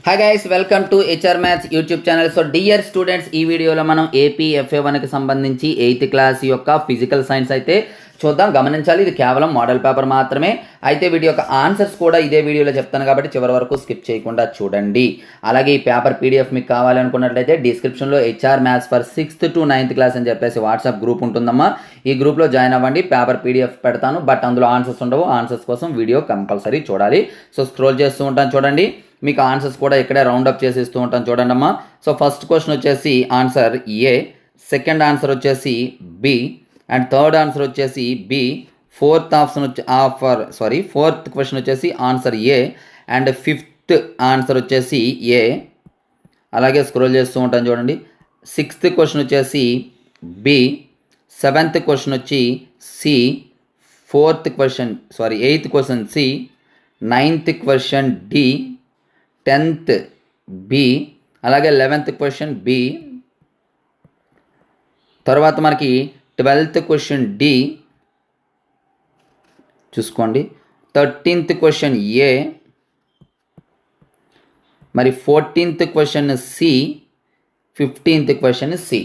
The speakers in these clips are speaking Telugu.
Hi guys, welcome to HR maths YouTube channel. So dear students, ఈ వీడియోలో మనం ఏపీ FA1కి సంబంధించి 8th క్లాస్ యొక్క ఫిజికల్ సైన్స్ అయితే చూద్దాం. గమనించాలి, ఇది కేవలం మోడల్ పేపర్ మాత్రమే. అయితే వీటి యొక్క ఆన్సర్స్ కూడా ఇదే వీడియోలో చెప్తాను కాబట్టి చివరి వరకు స్కిప్ చేయకుండా చూడండి. అలాగే ఈ పేపర్ PDF మీకు కావాలనుకున్నట్లయితే డిస్క్రిప్షన్లో HR maths for 6th to 9th class అని చెప్పేసి వాట్సాప్ గ్రూప్ ఉంటుందమ్మా. ఈ గ్రూప్లో జాయిన్ అవ్వండి. పేపర్ PDF పెడతాను, బట్ అందులో ఆన్సర్స్ ఉండవు. ఆన్సర్స్ కోసం వీడియో కంపల్సరీ చూడాలి. సో స్క్రోల్ చేస్తూ ఉంటాను చూడండి. మీకు ఆన్సర్స్ కూడా ఇక్కడే రౌండప్ చేసి ఇస్తూ ఉంటాను చూడండి అమ్మా. సో ఫస్ట్ క్వశ్చన్ వచ్చేసి ఆన్సర్ ఏ, సెకండ్ ఆన్సర్ వచ్చేసి బి, అండ్ థర్డ్ ఆన్సర్ వచ్చేసి బి. ఫోర్త్ క్వశ్చన్ వచ్చేసి answer A, and fifth answer వచ్చేసి ఏ. అలాగే స్క్రోల్ చేస్తూ ఉంటాను చూడండి. సిక్స్త్ క్వశ్చన్ వచ్చేసి బి, సెవెంత్ క్వశ్చన్ వచ్చి C, eighth question C, ninth question D, 10th B, అలాగే 11th క్వశ్చన్ బి. తర్వాత మనకి 12th క్వశ్చన్ డి చూసుకోండి. 13th క్వశ్చన్ ఏ, మరి 14th question C, 15th question C.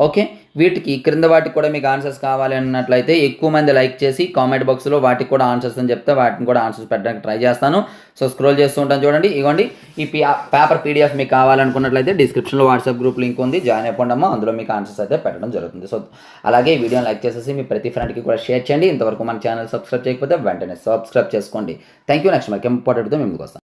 Okay, వీటికి క్రింద వాటికి కూడా మీకు ఆన్సర్స్ కావాలి అన్నట్లయితే ఎక్కువ మంది లైక్ చేసి కామెంట్ బాక్స్లో వాటికి కూడా ఆన్సర్స్ అని చెప్తే వాటిని కూడా ఆన్సర్స్ పెట్టడానికి ట్రై చేస్తాను. సో స్క్రోల్ చేస్తూ ఉంటాను చూడండి. ఇవ్వండి, ఈ పేపర్ PDF మీకు కావాలనుకున్నట్లయితే డిస్క్రిప్షన్లో వాట్సాప్ గ్రూప్ లింక్ ఉంది, జాయిన్ అయిపోండమ్మా. అందులో మీకు ఆన్సర్స్ అయితే పెట్టడం జరుగుతుంది. సో అలాగే ఈ వీడియోని లైక్ చేసేసి మీ ప్రతి ఫ్రెండ్కి కూడా షేర్ చేయండి. ఇంతవరకు మన ఛానల్ సబ్స్క్రైబ్ చేయకపోతే వెంటనే సబ్స్క్రైబ్ చేసుకోండి. Thank you. నెక్స్ట్ మనకి ఇంపార్టెంట్తో మేము వస్తాం.